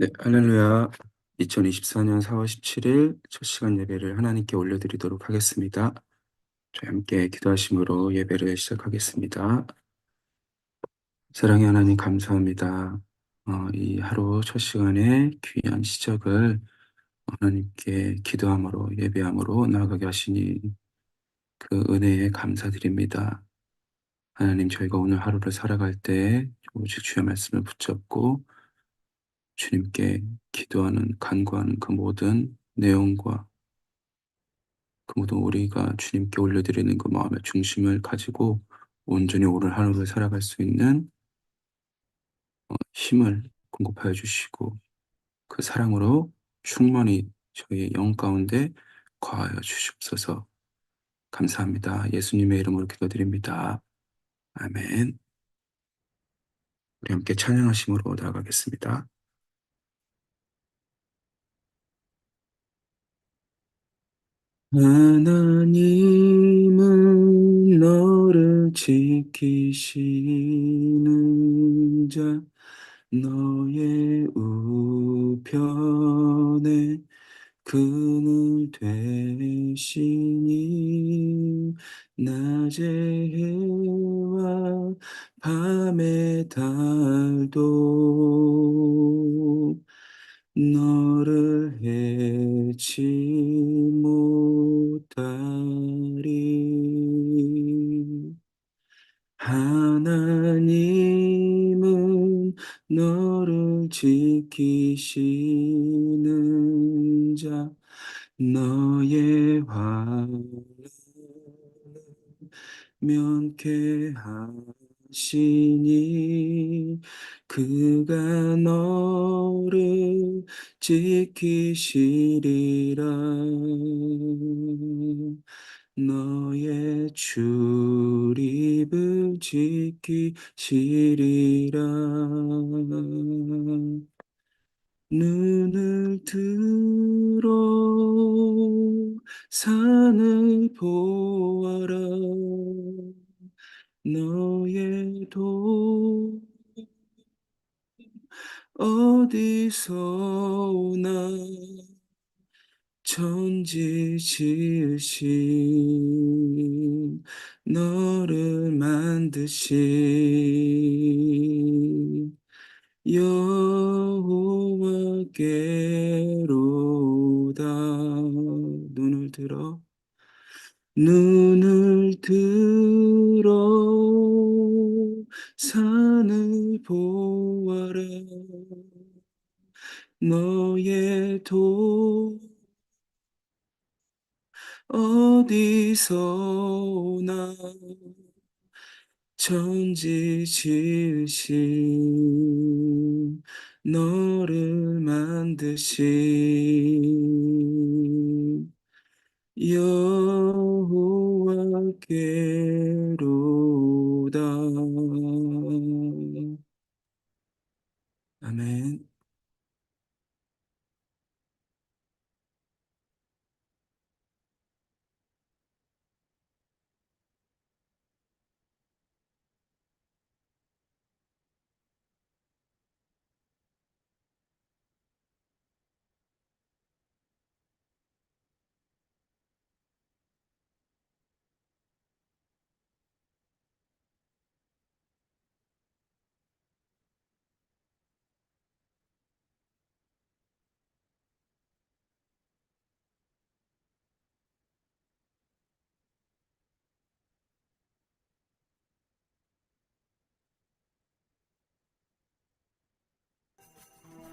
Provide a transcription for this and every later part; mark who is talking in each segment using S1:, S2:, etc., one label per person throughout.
S1: 네, 할렐루야. 2024년 4월 17일 첫 시간 예배를 하나님께 올려드리도록 하겠습니다. 저희 함께 기도하심으로 예배를 시작하겠습니다. 사랑의 하나님 감사합니다. 이 하루 첫 시간에 귀한 시작을 하나님께 기도함으로 예배함으로 나아가게 하시니 그 은혜에 감사드립니다. 하나님, 저희가 오늘 하루를 살아갈 때 오직 주의 말씀을 붙잡고 주님께 기도하는 간구하는 그 모든 내용과 그 모든 우리가 주님께 올려드리는 그 마음의 중심을 가지고 온전히 오늘 하루를 살아갈 수 있는 힘을 공급하여 주시고 그 사랑으로 충만히 저희의 영 가운데 거하여 주시옵소서. 감사합니다. 예수님의 이름으로 기도드립니다. 아멘. 우리 함께 찬양하심으로 나아가겠습니다. 하나님은 너를 지키시는 자, 너의 우편에 그늘 되시니 낮의 해와 밤의 달도 너를 해치 못하리. 하나님은 너를 지키시는 자, 너의 환난을 면케하시니 그가 너를 지키시리라. 너의 출입을 지키시리라. 눈을 들어 산을 보아라. 너의 도 어디서 오나. 천지 지으신 너를 만드신 여호와께로다. 눈을 들어 산을 보아라. 너의 도 어디서 오나. 천지 지으신 너를 만드신 여호와께로다. 아멘.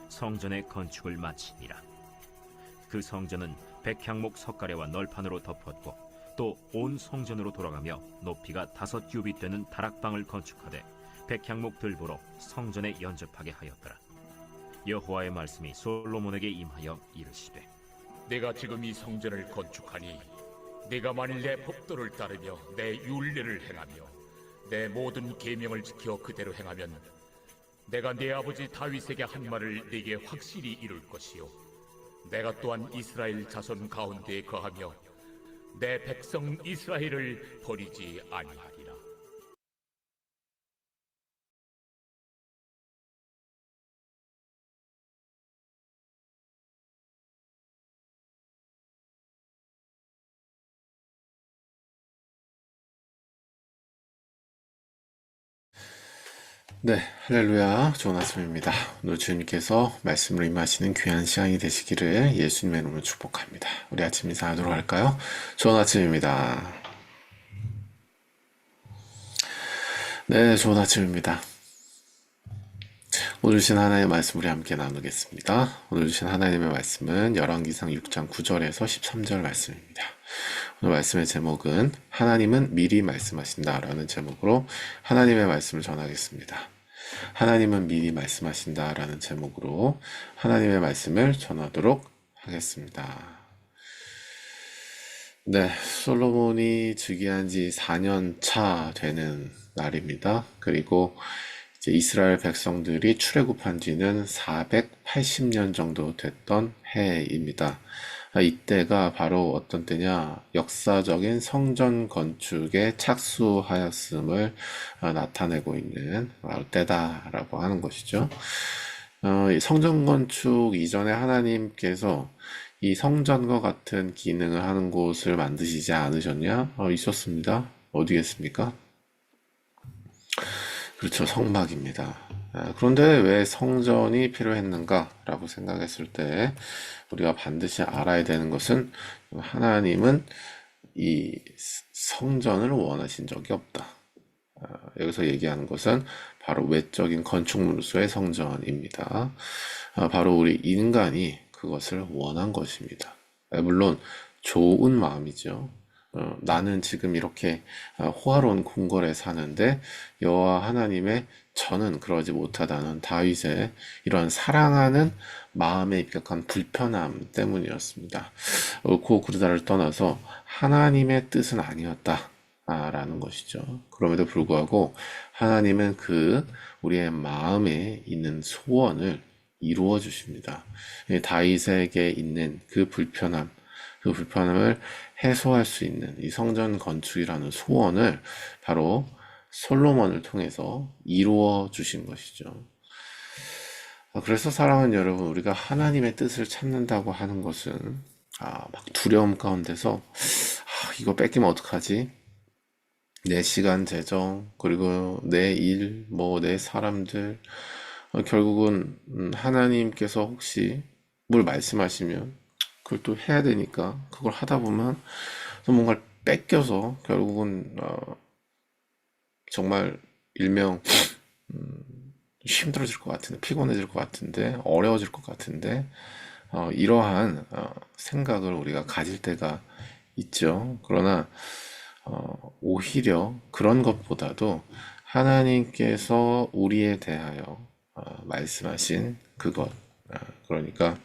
S2: 성전의 건축을 마치니라. 그 성전은 백향목 석가래와 널판으로 덮었고 또 온 성전으로 돌아가며 높이가 5규빗 되는 다락방을 건축하되 백향목 들보로 성전에 연접하게 하였더라. 여호와의 말씀이 솔로몬에게 임하여 이르시되,
S3: 내가 지금 이 성전을 건축하니 내가 만일 내 법도를 따르며 내 율례를 행하며 내 모든 계명을 지켜 그대로 행하면 내가 내 아버지 다윗에게 한 말을 네게 확실히 이룰 것이요 내가 또한 이스라엘 자손 가운데에 거하며 내 백성 이스라엘을 버리지 아니하리라.
S4: 네, 할렐루야. 좋은 아침입니다. 오늘 주님께서 말씀을 임하시는 귀한 시간이 되시기를 예수님의 이름으로 축복합니다. 우리 아침 인사하도록 할까요? 좋은 아침입니다. 네, 좋은 아침입니다. 오늘 주신 하나님의 말씀 우리 함께 나누겠습니다. 오늘 주신 하나님의 말씀은 열왕기상 6장 9절에서 13절 말씀입니다. 오늘 말씀의 제목은 하나님은 미리 말씀하신다라는 제목으로 하나님의 말씀을 전하겠습니다. 하나님은 미리 말씀하신다라는 제목으로 하나님의 말씀을 전하도록 하겠습니다. 네, 솔로몬이 즉위한 지 4년 차 되는 날입니다. 그리고 이제 이스라엘 백성들이 출애굽한 지는 480년 정도 됐던 해입니다. 이때가 바로 어떤 때냐, 역사적인 성전 건축에 착수하였음을 나타내고 있는 바로 때다라고 하는 것이죠. 이 성전 건축 이전에 하나님께서 이 성전과 같은 기능을 하는 곳을 만드시지 않으셨냐? 있었습니다. 어디겠습니까? 그렇죠. 성막입니다. 그런데 왜 성전이 필요했는가라고 생각했을 때 우리가 반드시 알아야 되는 것은 하나님은 이 성전을 원하신 적이 없다. 여기서 얘기하는 것은 바로 외적인 건축물로서의 성전입니다. 바로 우리 인간이 그것을 원한 것입니다. 물론 좋은 마음이죠. 나는 지금 이렇게 호화로운 궁궐에 사는데 여호와 하나님의 저는 그러지 못하다는 다윗의 이러한 사랑하는 마음에 입각한 불편함 때문이었습니다. 옳고 그르다를 떠나서 하나님의 뜻은 아니었다. 라는 것이죠. 그럼에도 불구하고 하나님은 우리의 마음에 있는 소원을 이루어 주십니다. 다윗에게 있는 그 불편함을 해소할 수 있는 이 성전 건축이라는 소원을 바로 솔로몬을 통해서 이루어 주신 것이죠. 그래서 사랑하는 여러분, 우리가 하나님의 뜻을 찾는다고 하는 것은 막 두려움 가운데서 이거 뺏기면 어떡하지? 내 시간 재정, 그리고 내 일, 내 사람들, 결국은 하나님께서 혹시 뭘 말씀하시면 그걸 또 해야 되니까 그걸 하다 보면 또 뭔가를 뺏겨서 결국은 정말 일명 힘들어질 것 같은데, 피곤해질 것 같은데, 어려워질 것 같은데, 이러한 생각을 우리가 가질 때가 있죠. 그러나 오히려 그런 것보다도 하나님께서 우리에 대하여 말씀하신 그것, 그러니까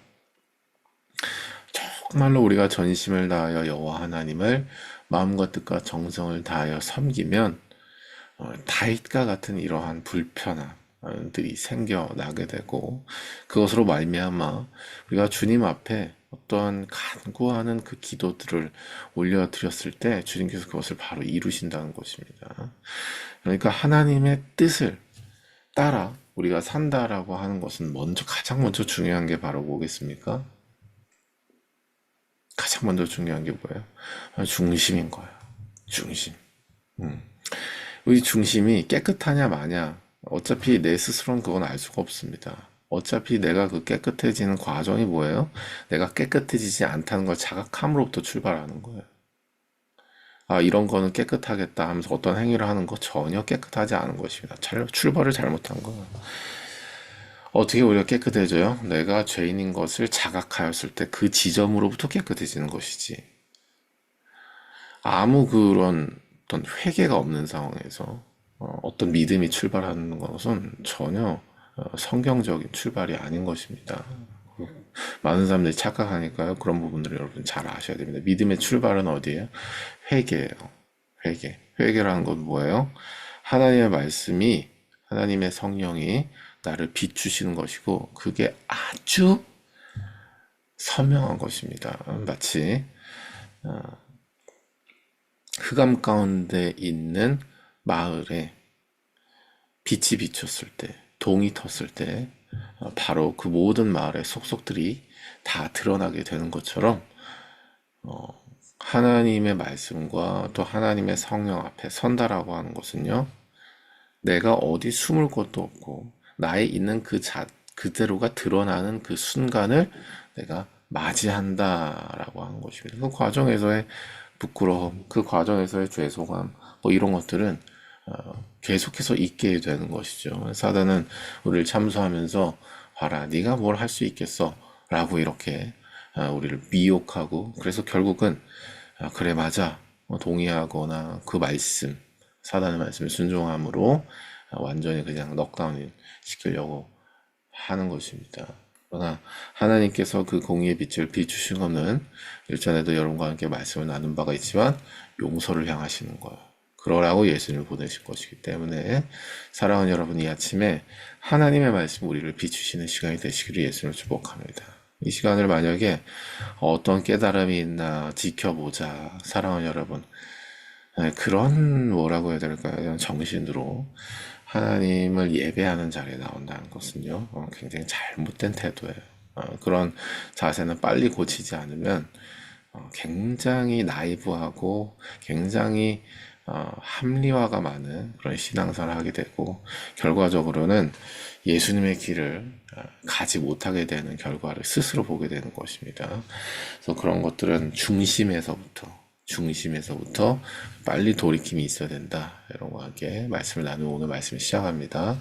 S4: 정말로 우리가 전심을 다하여 여호와 하나님을 마음과 뜻과 정성을 다하여 섬기면 다윗과 같은 이러한 불편함들이 생겨나게 되고, 그것으로 말미암아 우리가 주님 앞에 어떠한 간구하는 그 기도들을 올려드렸을 때 주님께서 그것을 바로 이루신다는 것입니다. 그러니까 하나님의 뜻을 따라 우리가 산다라고 하는 것은 가장 먼저 중요한 게 바로 뭐겠습니까? 가장 먼저 중요한 게 뭐예요? 중심인 거예요. 중심. 우리 중심이 깨끗하냐 마냐, 어차피 내 스스로는 그건 알 수가 없습니다. 어차피 내가 그 깨끗해지는 과정이 뭐예요? 내가 깨끗해지지 않다는 걸 자각함으로부터 출발하는 거예요. 이런 거는 깨끗하겠다 하면서 어떤 행위를 하는 거 전혀 깨끗하지 않은 것입니다. 출발을 잘못한 거예요. 어떻게 우리가 깨끗해져요? 내가 죄인인 것을 자각하였을 때 그 지점으로부터 깨끗해지는 것이지. 아무 그런 어떤 회개가 없는 상황에서 어떤 믿음이 출발하는 것은 전혀 성경적인 출발이 아닌 것입니다. 많은 사람들이 착각하니까요. 그런 부분들을 여러분 잘 아셔야 됩니다. 믿음의 출발은 어디예요? 회개예요. 회개. 회개라는 건 뭐예요? 하나님의 말씀이, 하나님의 성령이 나를 비추시는 것이고, 그게 아주 선명한 것입니다. 마치 흑암 가운데 있는 마을에 빛이 비쳤을 때, 동이 텄을 때 바로 그 모든 마을의 속속들이 다 드러나게 되는 것처럼 하나님의 말씀과 또 하나님의 성령 앞에 선다라고 하는 것은요, 내가 어디 숨을 곳도 없고 나의 있는 그대로가 드러나는 그 순간을 내가 맞이한다라고 하는 것입니다. 그 과정에서의 부끄러움, 그 과정에서의 죄송함, 뭐 이런 것들은 계속해서 있게 되는 것이죠. 사단은 우리를 참소하면서 봐라, 네가 뭘 할 수 있겠어? 라고 이렇게 우리를 미혹하고, 그래서 결국은 그래 맞아 동의하거나 그 말씀, 사단의 말씀에 순종함으로 완전히 그냥 넉다운 시키려고 하는 것입니다. 그러나 하나님께서 그 공의의 빛을 비추신 것은 일전에도 여러분과 함께 말씀을 나눈 바가 있지만 용서를 향하시는 거예요. 그러라고 예수님을 보내실 것이기 때문에 사랑하는 여러분, 이 아침에 하나님의 말씀 우리를 비추시는 시간이 되시기를 예수님을 축복합니다. 이 시간을 만약에 어떤 깨달음이 있나 지켜보자. 사랑하는 여러분, 그런 뭐라고 해야 될까요? 정신으로 하나님을 예배하는 자리에 나온다는 것은요, 굉장히 잘못된 태도예요. 그런 자세는 빨리 고치지 않으면 굉장히 나이브하고 굉장히 합리화가 많은 그런 신앙생활을 하게 되고, 결과적으로는 예수님의 길을 가지 못하게 되는 결과를 스스로 보게 되는 것입니다. 그래서 그런 것들은 중심에서부터 빨리 돌이킴이 있어야 된다. 여러분과 함께 말씀을 나누고 오늘 말씀을 시작합니다.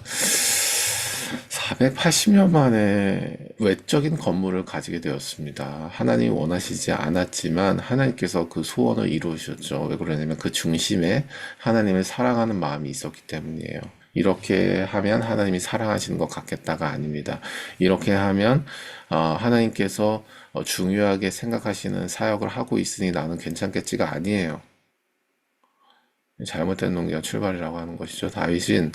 S4: 480년 만에 외적인 건물을 가지게 되었습니다. 하나님이 원하시지 않았지만 하나님께서 그 소원을 이루셨죠. 왜 그러냐면 그 중심에 하나님을 사랑하는 마음이 있었기 때문이에요. 이렇게 하면 하나님이 사랑하시는 것 같겠다가 아닙니다. 이렇게 하면 하나님께서 중요하게 생각하시는 사역을 하고 있으니 나는 괜찮겠지가 아니에요. 잘못된 농기가 출발이라고 하는 것이죠. 다윗은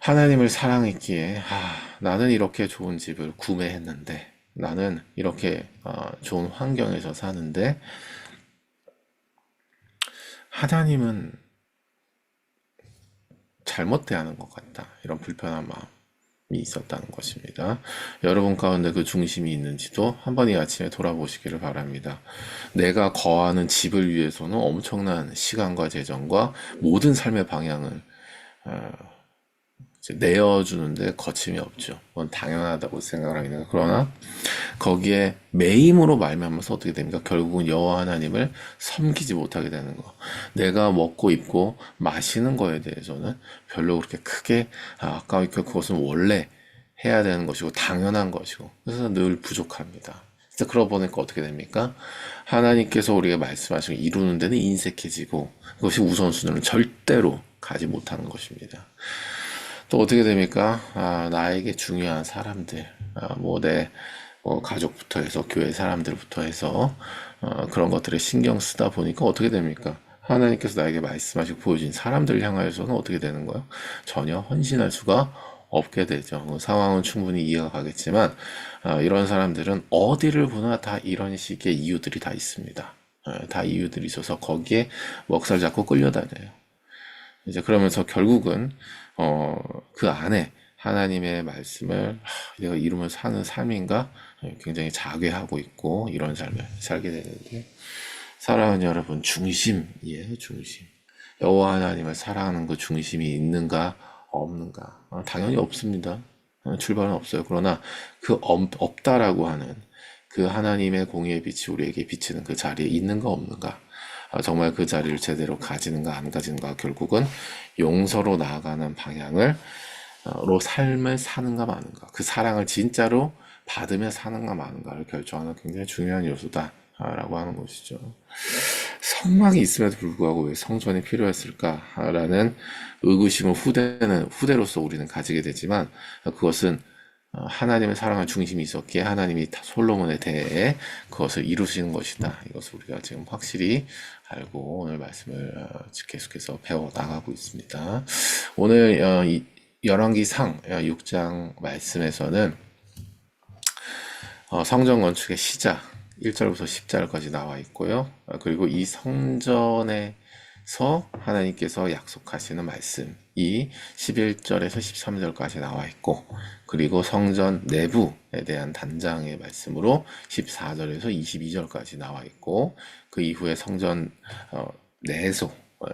S4: 하나님을 사랑했기에 나는 이렇게 좋은 집을 구매했는데, 나는 이렇게 좋은 환경에서 사는데 하나님은 잘못 대하는 것 같다. 이런 불편한 마음이 있었다는 것입니다. 여러분 가운데 그 중심이 있는지도 한번 이 아침에 돌아보시기를 바랍니다. 내가 거하는 집을 위해서는 엄청난 시간과 재정과 모든 삶의 방향을 내어주는데 거침이 없죠. 그건 당연하다고 생각을 합니다. 그러나 거기에 매임으로 말미암아서 어떻게 됩니까? 결국은 여호와 하나님을 섬기지 못하게 되는 거. 내가 먹고 입고 마시는 거에 대해서는 별로 그렇게 크게 아까워, 그것은 원래 해야 되는 것이고 당연한 것이고, 그래서 늘 부족합니다. 그래서 그러고 보니까 어떻게 됩니까? 하나님께서 우리가 말씀하신 걸 이루는 데는 인색해지고, 그것이 우선순위는 절대로 가지 못하는 것입니다. 또 어떻게 됩니까? 나에게 중요한 사람들, 내 가족부터 해서 교회 사람들부터 해서 그런 것들에 신경 쓰다 보니까 어떻게 됩니까? 하나님께서 나에게 말씀하시고 보여진 사람들을 향하여서는 어떻게 되는 거예요? 전혀 헌신할 수가 없게 되죠. 상황은 충분히 이해가 가겠지만 이런 사람들은 어디를 보나 다 이런 식의 이유들이 다 있습니다. 다 이유들이 있어서 거기에 먹살 잡고 끌려다녀요. 이제 그러면서 결국은 그 안에 하나님의 말씀을 내가 이루며 사는 삶인가 굉장히 자괴하고 있고, 이런 삶을 살게 되는데, 사랑하는 여러분, 중심이에요. 중심. 여호와 하나님을 사랑하는 그 중심이 있는가 없는가? 당연히 없습니다. 출발은 없어요. 그러나 그 없다라고 하는 그 하나님의 공의의 빛이 우리에게 비치는 그 자리에 있는가 없는가? 정말 그 자리를 제대로 가지는가 안 가지는가, 결국은 용서로 나아가는 방향을 로 삶을 사는가 마는가, 그 사랑을 진짜로 받으며 사는가 마는가를 결정하는 굉장히 중요한 요소다라고 하는 것이죠. 성막이 있음에도 불구하고 왜 성전이 필요했을까라는 의구심을 후대로서 우리는 가지게 되지만, 그것은 하나님의 사랑할 중심이 있었기에 하나님이 솔로몬에 대해 그것을 이루시는 것이다. 이것을 우리가 지금 확실히 알고 오늘 말씀을 계속해서 배워 나가고 있습니다. 오늘 열왕기상 6장 말씀에서는 성전 건축의 시작 1절부터 10절까지 나와 있고요. 그리고 이 성전에서 하나님께서 약속하시는 말씀이 11절에서 13절까지 나와 있고, 그리고 성전 내부에 대한 단장의 말씀으로 14절에서 22절까지 나와 있고, 그 이후에 성전 내소,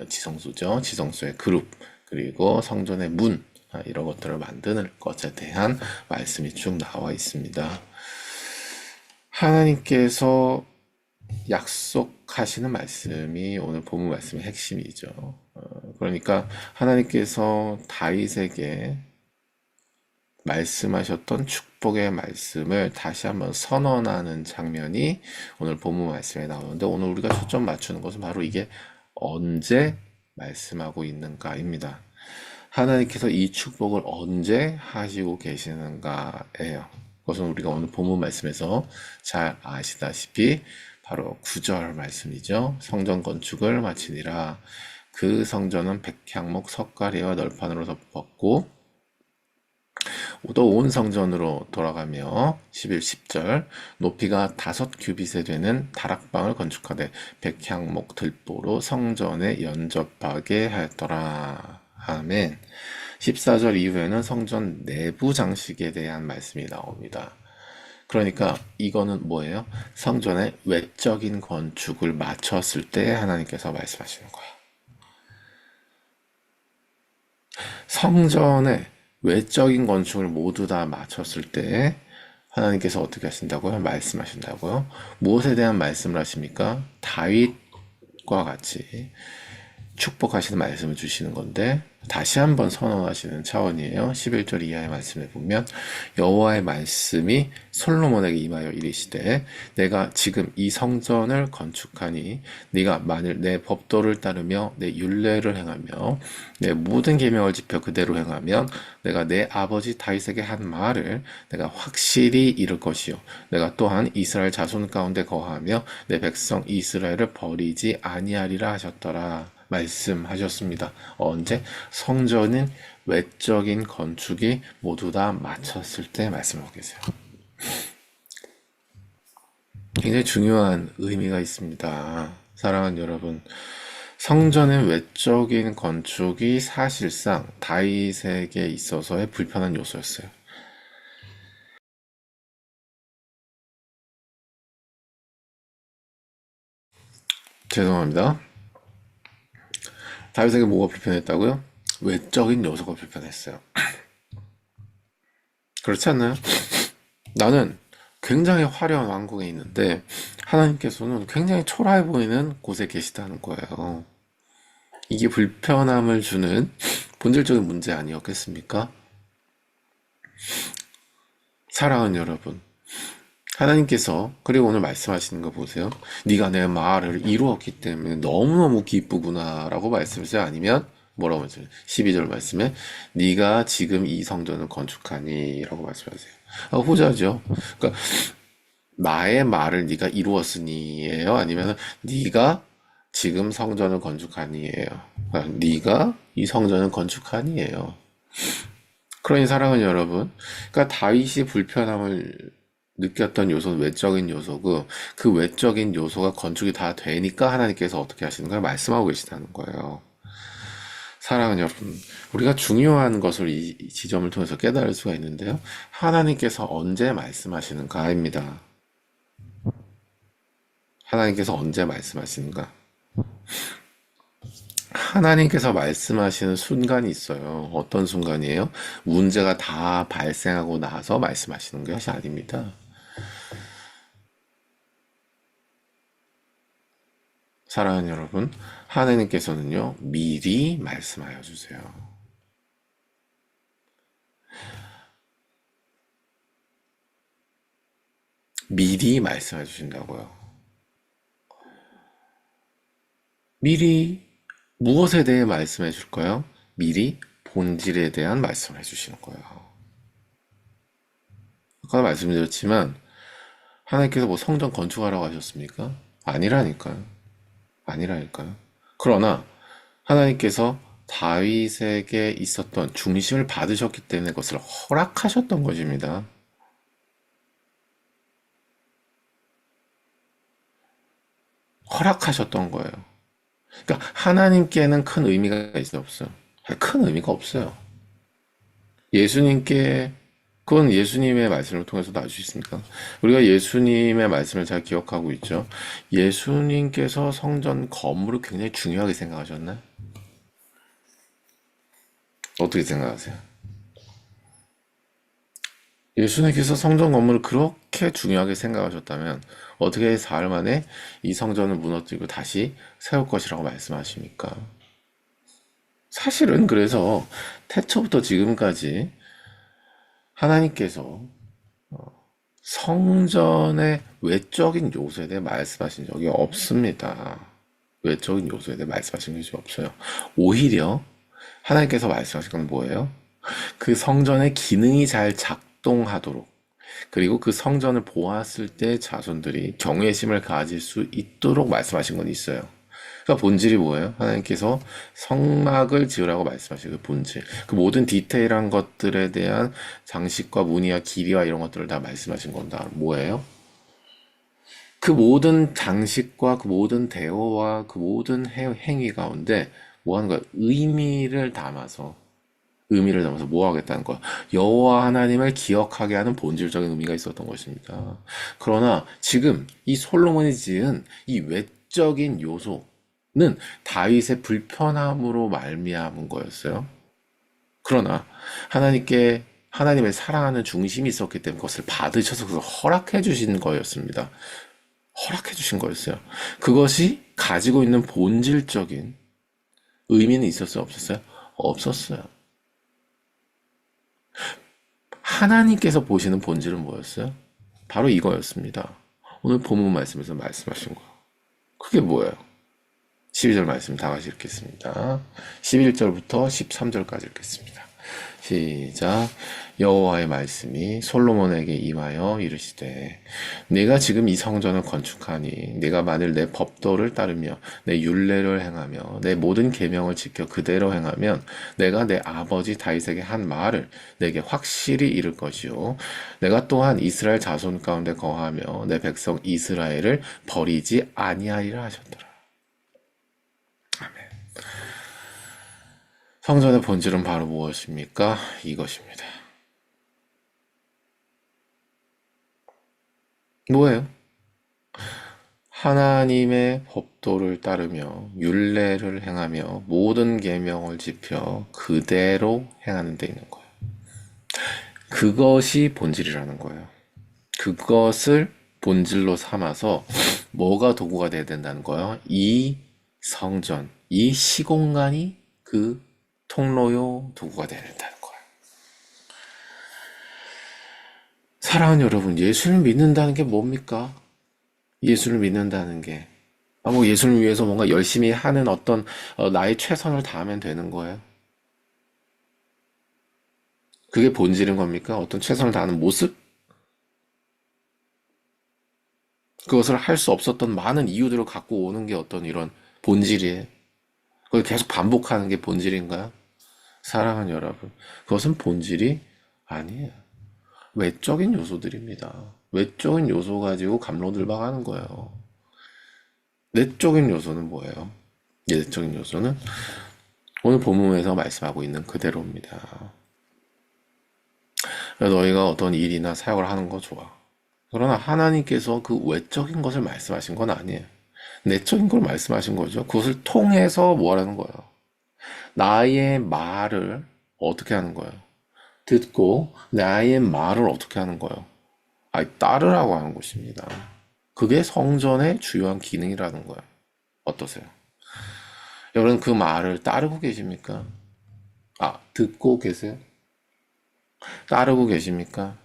S4: 지성소죠. 지성소의 그룹, 그리고 성전의 문, 이런 것들을 만드는 것에 대한 말씀이 쭉 나와 있습니다. 하나님께서 약속하시는 말씀이 오늘 본문 말씀의 핵심이죠. 그러니까 하나님께서 다윗에게 말씀하셨던 축복의 말씀을 다시 한번 선언하는 장면이 오늘 본문 말씀에 나오는데, 오늘 우리가 초점 맞추는 것은 바로 이게 언제 말씀하고 있는가입니다. 하나님께서 이 축복을 언제 하시고 계시는가예요. 그것은 우리가 오늘 본문 말씀에서 잘 아시다시피 바로 9절 말씀이죠. 성전 건축을 마치니라. 그 성전은 백향목 석가래와 널판으로 덮었고 또 온 성전으로 돌아가며 11, 10절 높이가 5규빗에 되는 다락방을 건축하되 백향목 들보로 성전에 연접하게 하였더라. 아멘. 14절 이후에는 성전 내부 장식에 대한 말씀이 나옵니다. 그러니까 이거는 뭐예요? 성전의 외적인 건축을 마쳤을 때 하나님께서 말씀하시는 거예요. 성전의 외적인 건축을 모두 다 마쳤을 때 하나님께서 어떻게 하신다고요? 말씀하신다고요? 무엇에 대한 말씀을 하십니까? 다윗과 같이 축복하시는 말씀을 주시는 건데, 다시 한번 선언하시는 차원이에요. 11절 이하의 말씀에 보면 여호와의 말씀이 솔로몬에게 임하여 이르시되 내가 지금 이 성전을 건축하니 네가 만일 내 법도를 따르며 내 율례를 행하며 내 모든 계명을 지켜 그대로 행하면 내가 내 아버지 다윗에게 한 말을 내가 확실히 이룰 것이요 내가 또한 이스라엘 자손 가운데 거하며 내 백성 이스라엘을 버리지 아니하리라 하셨더라. 말씀하셨습니다. 언제? 성전인 외적인 건축이 모두 다 마쳤을 때 말씀하고 계세요. 굉장히 중요한 의미가 있습니다. 사랑하는 여러분, 성전의 외적인 건축이 사실상 다윗에게 있어서의 불편한 요소였어요. 죄송합니다. 다윗에게 뭐가 불편했다고요? 외적인 요소가 불편했어요. 그렇지 않나요? 나는 굉장히 화려한 왕궁에 있는데 하나님께서는 굉장히 초라해 보이는 곳에 계시다는 거예요. 이게 불편함을 주는 본질적인 문제 아니었겠습니까? 사랑하는 여러분, 하나님께서 그리고 오늘 말씀하시는 거 보세요. 네가 내 말을 이루었기 때문에 너무너무 기쁘구나 라고 말씀하세요. 아니면 뭐라고 말씀하세요? 12절 말씀에 네가 지금 이 성전을 건축하니 라고 말씀하세요. 후자죠. 그러니까 나의 말을 네가 이루었으니예요? 아니면 네가 지금 성전을 건축하니예요? 그러니까 네가 이 성전을 건축하니예요. 그러니 사랑하는 여러분, 그러니까 다윗이 불편함을 느꼈던 요소는 외적인 요소고, 그 외적인 요소가 건축이 다 되니까 하나님께서 어떻게 하시는 거예요? 말씀하고 계시다는 거예요. 사랑하는 여러분, 우리가 중요한 것을 이 지점을 통해서 깨달을 수가 있는데요. 하나님께서 언제 말씀하시는가입니다. 하나님께서 언제 말씀하시는가? 하나님께서 말씀하시는 순간이 있어요. 어떤 순간이에요? 문제가 다 발생하고 나서 말씀하시는 것이 아닙니다. 사랑하는 여러분, 하나님께서는요, 미리 말씀하여 주세요. 미리 말씀해 주신다고요. 미리 무엇에 대해 말씀해 줄까요? 미리 본질에 대한 말씀을 해주시는 거예요. 아까 말씀드렸지만 하나님께서 뭐 성전 건축하라고 하셨습니까? 아니라니까요. 아니라니까요. 그러나 하나님께서 다윗에게 있었던 중심을 받으셨기 때문에 그것을 허락하셨던 것입니다. 허락하셨던 거예요. 그러니까 하나님께는 큰 의미가 있어요, 없어요? 큰 의미가 없어요. 예수님께 그건 예수님의 말씀을 통해서도 알 수 있습니까? 우리가 예수님의 말씀을 잘 기억하고 있죠. 예수님께서 성전 건물을 굉장히 중요하게 생각하셨나요? 어떻게 생각하세요? 예수님께서 성전 건물을 그렇게 중요하게 생각하셨다면 어떻게 사흘 만에 이 성전을 무너뜨리고 다시 세울 것이라고 말씀하십니까? 사실은 그래서 태초부터 지금까지 하나님께서 성전의 외적인 요소에 대해 말씀하신 적이 없습니다. 외적인 요소에 대해 말씀하신 것이 없어요. 오히려 하나님께서 말씀하신 건 뭐예요? 그 성전의 기능이 잘 작동하도록, 그리고 그 성전을 보았을 때 자손들이 경외심을 가질 수 있도록 말씀하신 건 있어요. 그러니까 본질이 뭐예요? 하나님께서 성막을 지으라고 말씀하신 그 본질, 그 모든 디테일한 것들에 대한 장식과 무늬와 길이와 이런 것들을 다 말씀하신 건 다 뭐예요? 그 모든 장식과 그 모든 대화와 그 모든 행위 가운데 뭐 하는 거야? 의미를 담아서 뭐 하겠다는 거야? 여호와 하나님을 기억하게 하는 본질적인 의미가 있었던 것입니다. 그러나 지금 이 솔로몬이 지은 이 외적인 요소는 다윗의 불편함으로 말미암은 거였어요. 그러나 하나님을 사랑하는 중심이 있었기 때문에 그것을 받으셔서 그걸 허락해 주신 거였습니다. 허락해 주신 거였어요. 그것이 가지고 있는 본질적인 의미는 있었어요? 없었어요? 없었어요. 하나님께서 보시는 본질은 뭐였어요? 바로 이거였습니다. 오늘 본문 말씀에서 말씀하신 거. 그게 뭐예요? 12절 말씀 다 같이 읽겠습니다. 11절부터 13절까지 읽겠습니다. 시작. 여호와의 말씀이 솔로몬에게 임하여 이르시되 내가 지금 이 성전을 건축하니 내가 만일 내 법도를 따르며 내 율례를 행하며 내 모든 계명을 지켜 그대로 행하면 내가 내 아버지 다윗에게 한 말을 내게 확실히 이룰 것이요 내가 또한 이스라엘 자손 가운데 거하며 내 백성 이스라엘을 버리지 아니하리라 하셨더라. 아멘. 성전의 본질은 바로 무엇입니까? 이것입니다. 뭐예요? 하나님의 법도를 따르며 율례를 행하며 모든 계명을 지켜 그대로 행하는 데 있는 거예요. 그것이 본질이라는 거예요. 그것을 본질로 삼아서 뭐가 도구가 돼야 된다는 거예요? 이 성전, 이 시공간이 그 통로요 도구가 돼야 된다는 거예요. 사랑하는 여러분, 예수를 믿는다는 게 뭡니까? 예수를 믿는다는 게 뭐 예수를 위해서 뭔가 열심히 하는 어떤 나의 최선을 다하면 되는 거예요. 그게 본질인 겁니까? 어떤 최선을 다하는 모습? 그것을 할 수 없었던 많은 이유들을 갖고 오는 게 어떤 이런 본질이에요. 그걸 계속 반복하는 게 본질인가요? 사랑하는 여러분, 그것은 본질이 아니에요. 외적인 요소들입니다. 외적인 요소 가지고 갑론을박하는 거예요. 내적인 요소는 뭐예요? 내적인 요소는 오늘 본문에서 말씀하고 있는 그대로입니다. 너희가 어떤 일이나 사역을 하는 거 좋아. 그러나 하나님께서 그 외적인 것을 말씀하신 건 아니에요. 내적인 걸 말씀하신 거죠. 그것을 통해서 뭐 하라는 거예요? 나의 말을 어떻게 하는 거예요? 듣고 나의 말을 어떻게 하는 거예요? 따르라고 하는 것입니다. 그게 성전의 주요한 기능이라는 거예요. 어떠세요? 여러분 그 말을 따르고 계십니까? 듣고 계세요? 따르고 계십니까?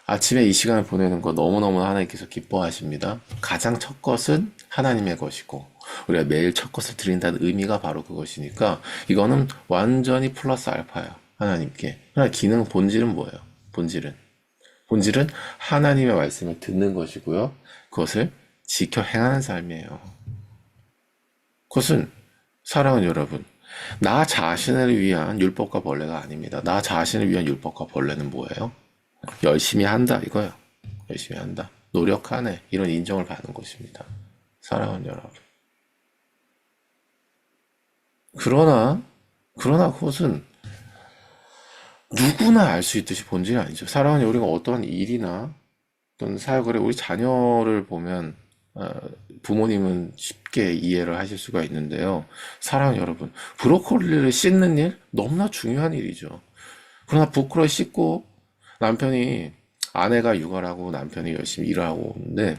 S4: 아침에 이 시간을 보내는 거 너무너무 하나님께서 기뻐하십니다. 가장 첫 것은 하나님의 것이고 우리가 매일 첫 것을 드린다는 의미가 바로 그것이니까 이거는 완전히 플러스 알파야. 하나님께. 그러나 기능, 본질은 뭐예요? 본질은 하나님의 말씀을 듣는 것이고요. 그것을 지켜 행하는 삶이에요. 그것은 사랑하는 여러분, 나 자신을 위한 율법과 벌레가 아닙니다. 나 자신을 위한 율법과 벌레는 뭐예요? 열심히 한다 이거예요. 열심히 한다. 노력하네. 이런 인정을 받는 것입니다. 사랑하는 여러분. 그러나 그것은 누구나 알 수 있듯이 본질이 아니죠. 사랑하는 우리가 어떠한 일이나 어떤 사역을 해 우리 자녀를 보면 어, 부모님은 쉽게 이해를 하실 수가 있는데요. 사랑하는 여러분, 브로콜리를 씻는 일 너무나 중요한 일이죠. 그러나 브로콜리 씻고 남편이 아내가 육아를 하고 남편이 열심히 일을 하고 오는데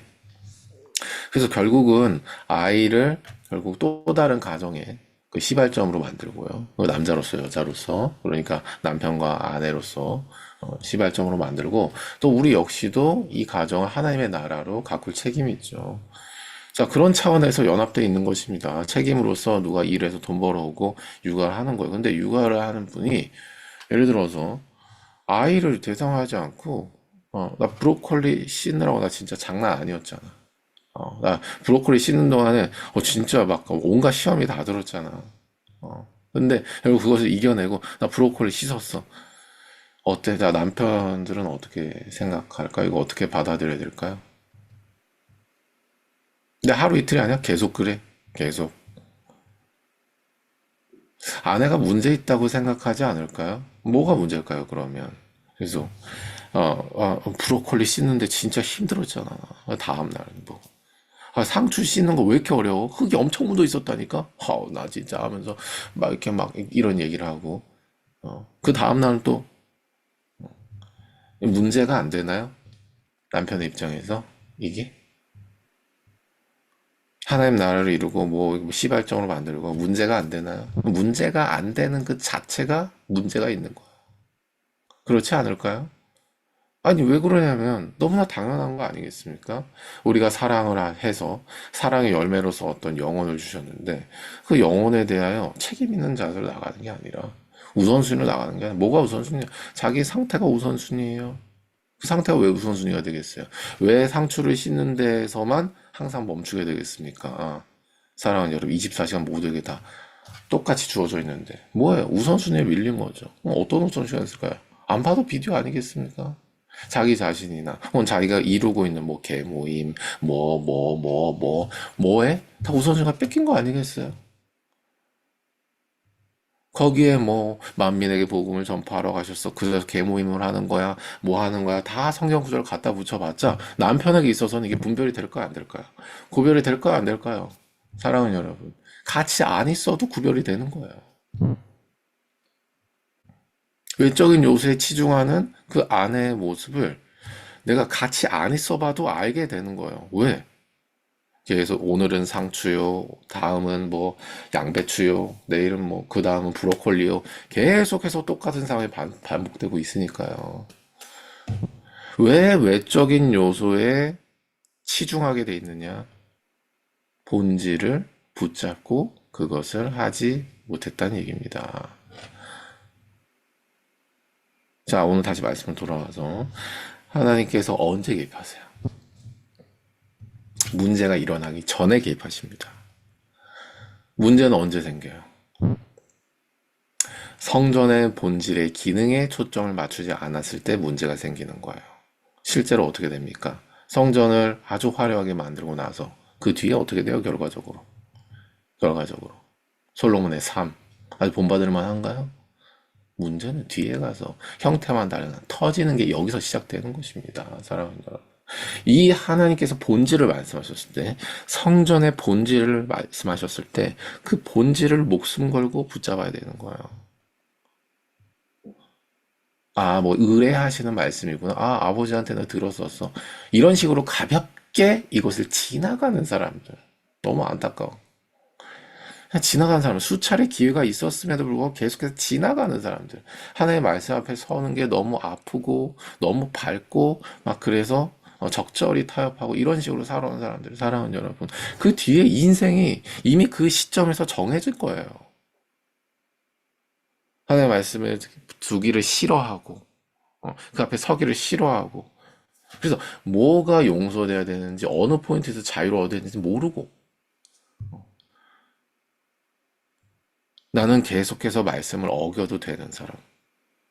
S4: 그래서 결국은 아이를 결국 또 다른 가정에 그 시발점으로 만들고요. 그 남자로서 여자로서 그러니까 남편과 아내로서 시발점으로 만들고 또 우리 역시도 이 가정을 하나님의 나라로 가꿀 책임이 있죠. 자, 그런 차원에서 연합되어 있는 것입니다. 책임으로서 누가 일해서 돈 벌어오고 육아를 하는 거예요. 근데 육아를 하는 분이 예를 들어서 아이를 대상하지 않고 나 브로콜리 씻느라고 나 진짜 장난 아니었잖아. 나 브로콜리 씻는 동안에 진짜 막 온갖 시험이 다 들었잖아. 근데 결국 그것을 이겨내고 나 브로콜리 씻었어. 어때? 나 남편들은 어떻게 생각할까? 이거 어떻게 받아들여야 될까요? 근데 하루 이틀이 아니야? 계속 그래. 계속. 아내가 문제 있다고 생각하지 않을까요? 뭐가 문제일까요, 그러면? 그래서, 브로콜리 씻는데 진짜 힘들었잖아. 다음날, 뭐. 상추 씻는 거 왜 이렇게 어려워? 흙이 엄청 묻어 있었다니까? 나 진짜 하면서, 막 이렇게 막 이런 얘기를 하고, 그 다음날은 또, 문제가 안 되나요? 남편의 입장에서? 이게? 하나님 나라를 이루고 뭐 시발점으로 만들고 문제가 안 되나요? 문제가 안 되는 그 자체가 문제가 있는 거야. 그렇지 않을까요? 아니, 왜 그러냐면 너무나 당연한 거 아니겠습니까? 우리가 사랑을 해서 사랑의 열매로서 어떤 영혼을 주셨는데 그 영혼에 대하여 책임 있는 자세로 나가는 게 아니라 우선순위로 나가는 게 아니라 뭐가 우선순위야? 자기 상태가 우선순위예요. 그 상태가 왜 우선순위가 되겠어요? 왜 상추를 씻는 데에서만 항상 멈추게 되겠습니까? 사랑하는 여러분, 24시간 모두에게 다 똑같이 주어져 있는데 뭐예요? 우선순위에 밀린 거죠. 어떤 우선순위가 있을까요? 안 봐도 비디오 아니겠습니까? 자기 자신이나 혹은 자기가 이루고 있는 뭐 개모임 뭐에 다 우선순위가 뺏긴 거 아니겠어요? 거기에 뭐 만민에게 복음을 전파하러 가셨어. 그래서 계모임을 하는 거야. 뭐 하는 거야. 다 성경 구절을 갖다 붙여봤자 남편에게 있어서는 이게 분별이 될까요? 안 될까요? 구별이 될까요? 안 될까요? 사랑하는 여러분. 같이 안 있어도 구별이 되는 거예요. 외적인 요소에 치중하는 그 아내의 모습을 내가 같이 안 있어봐도 알게 되는 거예요. 왜? 계속 오늘은 상추요, 다음은 뭐 양배추요, 내일은 뭐 그 다음은 브로콜리요. 계속해서 똑같은 상황이 반복되고 있으니까요. 왜 외적인 요소에 치중하게 돼 있느냐? 본질을 붙잡고 그것을 하지 못했다는 얘기입니다. 자, 오늘 다시 말씀을 돌아와서 하나님께서 언제 개입하세요? 문제가 일어나기 전에 개입하십니다. 문제는 언제 생겨요? 성전의 본질의 기능에 초점을 맞추지 않았을 때 문제가 생기는 거예요. 실제로 어떻게 됩니까? 성전을 아주 화려하게 만들고 나서 그 뒤에 어떻게 돼요? 결과적으로. 솔로몬의 삶. 아주 본받을 만한가요? 문제는 뒤에 가서 형태만 다르나 터지는 게 여기서 시작되는 것입니다. 사랑하는 여러분. 이 하나님께서 본질을 말씀하셨을 때, 성전의 본질을 말씀하셨을 때, 그 본질을 목숨 걸고 붙잡아야 되는 거예요. 뭐, 의뢰하시는 말씀이구나. 아버지한테는 들었었어. 이런 식으로 가볍게 이것을 지나가는 사람들. 너무 안타까워. 그냥 지나가는 사람, 수차례 기회가 있었음에도 불구하고 계속해서 지나가는 사람들. 하나님의 말씀 앞에 서는 게 너무 아프고, 너무 밝고, 막 그래서 적절히 타협하고 이런 식으로 살아온 사람들, 사랑하는 여러분. 그 뒤에 인생이 이미 그 시점에서 정해질 거예요. 하나님의 말씀을 두기를 싫어하고, 그 앞에 서기를 싫어하고, 그래서 뭐가 용서돼야 되는지, 어느 포인트에서 자유를 얻어야 되는지 모르고, 나는 계속해서 말씀을 어겨도 되는 사람.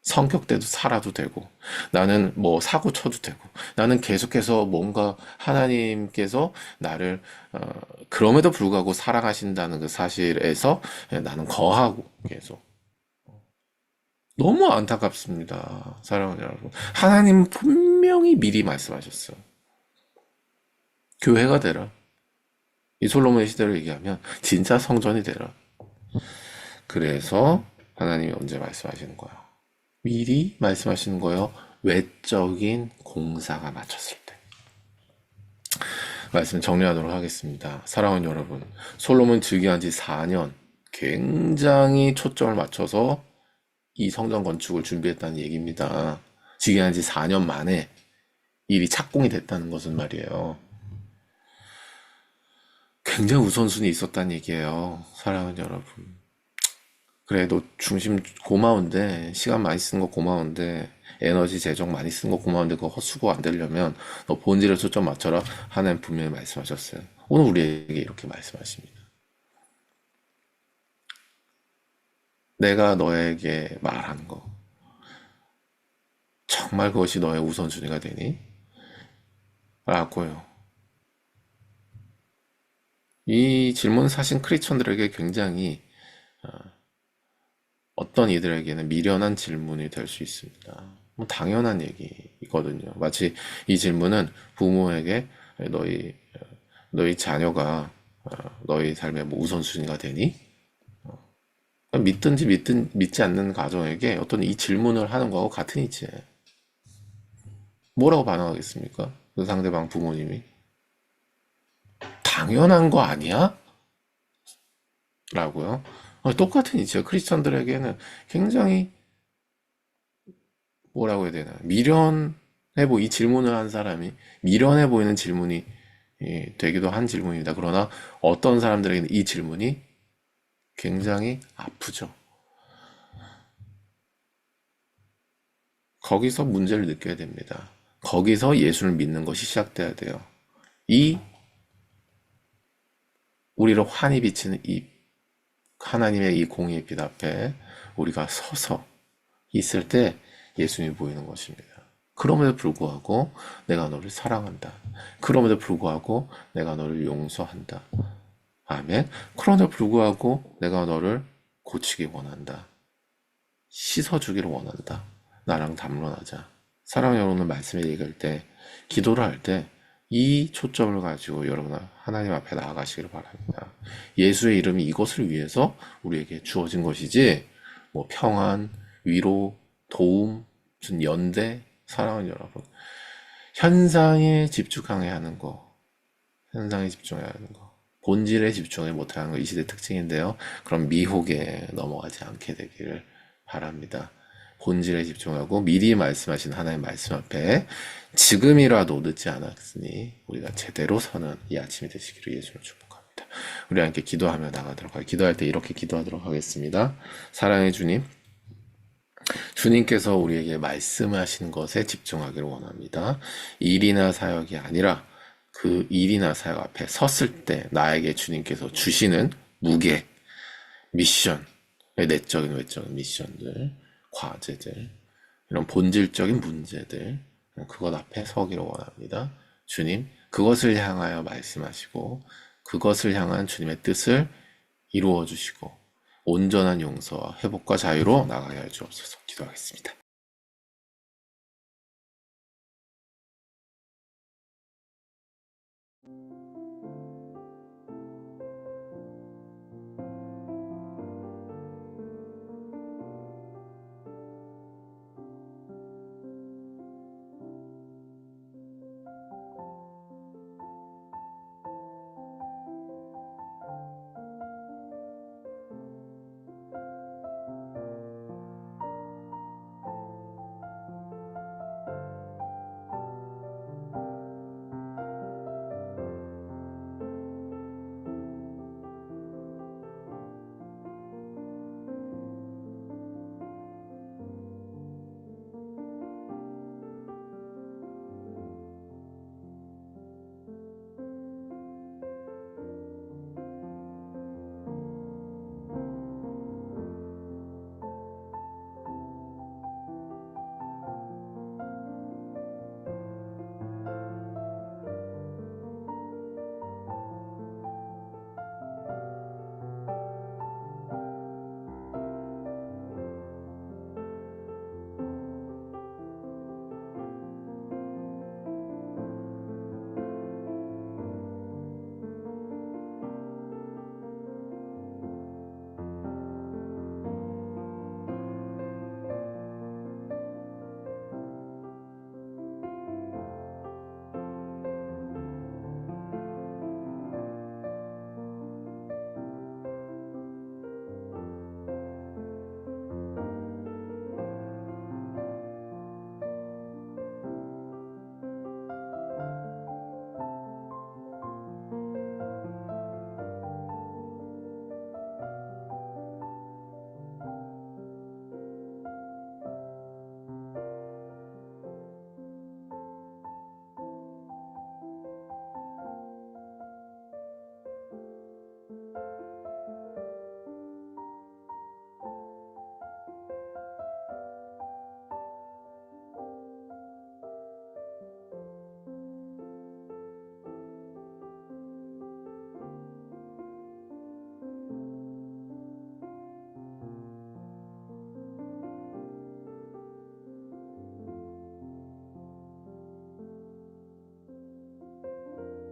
S4: 성격대로 살아도 되고, 나는 뭐 사고 쳐도 되고, 나는 계속해서 뭔가 하나님께서 나를, 그럼에도 불구하고 사랑하신다는 그 사실에서 나는 거하고 계속. 너무 안타깝습니다. 사랑하는 여러분. 하나님 분명히 미리 말씀하셨어요. 교회가 되라. 이 솔로몬의 시대로 얘기하면 진짜 성전이 되라. 그래서 하나님이 언제 말씀하시는 거예요? 미리 말씀하시는 거예요. 외적인 공사가 마쳤을 때. 말씀 정리하도록 하겠습니다. 사랑하는 여러분, 솔로몬 즉위한 지 4년, 굉장히 초점을 맞춰서 이 성전 건축을 준비했다는 얘기입니다. 즉위한 지 4년 만에 일이 착공이 됐다는 것은 말이에요. 굉장히 우선순위 있었다는 얘기예요. 사랑하는 여러분. 그래, 너 중심 고마운데, 시간 많이 쓰는 거 고마운데, 에너지 재정 많이 쓰는 거 고마운데, 그거 헛수고 안 되려면, 너 본질에 초점 맞춰라. 하나님 분명히 말씀하셨어요. 오늘 우리에게 이렇게 말씀하십니다. 내가 너에게 말한 거, 정말 그것이 너의 우선순위가 되니? 라고요. 이 질문 사실 크리스천들에게 굉장히 어떤 이들에게는 미련한 질문이 될 수 있습니다. 뭐 당연한 얘기거든요. 마치 이 질문은 부모에게 너희 자녀가 너희 삶의 뭐 우선순위가 되니? 믿든지 믿지 않는 가정에게 어떤 이 질문을 하는 거하고 같은 이치예요. 뭐라고 반응하겠습니까? 그 상대방 부모님이 당연한 거 아니야? 라고요. 똑같은 이치예요. 크리스천들에게는 굉장히 뭐라고 해야 되나 이 질문을 한 사람이 미련해 보이는 질문이 되기도 한 질문입니다. 그러나 어떤 사람들에게는 이 질문이 굉장히 아프죠. 거기서 문제를 느껴야 됩니다. 거기서 예수를 믿는 것이 시작돼야 돼요. 이 우리를 환히 비치는 이 하나님의 이 공의의 빛 앞에 우리가 서서 있을 때 예수님이 보이는 것입니다. 그럼에도 불구하고 내가 너를 사랑한다. 그럼에도 불구하고 내가 너를 용서한다. 아멘. 그럼에도 불구하고 내가 너를 고치기 원한다. 씻어주기를 원한다. 나랑 담론하자. 사랑하는 여러분, 말씀을 얘기할 때, 기도를 할 때, 이 초점을 가지고 여러분 하나님 앞에 나아가시기를 바랍니다. 예수의 이름이 이것을 위해서 우리에게 주어진 것이지, 뭐 평안, 위로, 도움, 무슨 연대, 사랑하는 여러분, 현상에 집중해야 하는 거, 현상에 집중해야 하는 거, 본질에 집중을 못하는 거 이 시대 특징인데요. 그럼 미혹에 넘어가지 않게 되기를 바랍니다. 본질에 집중하고 미리 말씀하신 하나님의 말씀 앞에 지금이라도 늦지 않았으니 우리가 제대로 서는 이 아침이 되시기를 예수로 축복합니다. 우리 함께 기도하며 나가도록 하겠습니다. 기도할 때 이렇게 기도하도록 하겠습니다. 사랑의 주님, 주님께서 우리에게 말씀하신 것에 집중하기를 원합니다. 일이나 사역이 아니라 그 일이나 사역 앞에 섰을 때 나에게 주님께서 주시는 무게, 미션, 내적인 외적인 미션들, 과제들, 이런 본질적인 문제들, 그것 앞에 서기를 원합니다. 주님, 그것을 향하여 말씀하시고 그것을 향한 주님의 뜻을 이루어 주시고 온전한 용서와 회복과 자유로 나가게 할 주옵소서. 기도하겠습니다.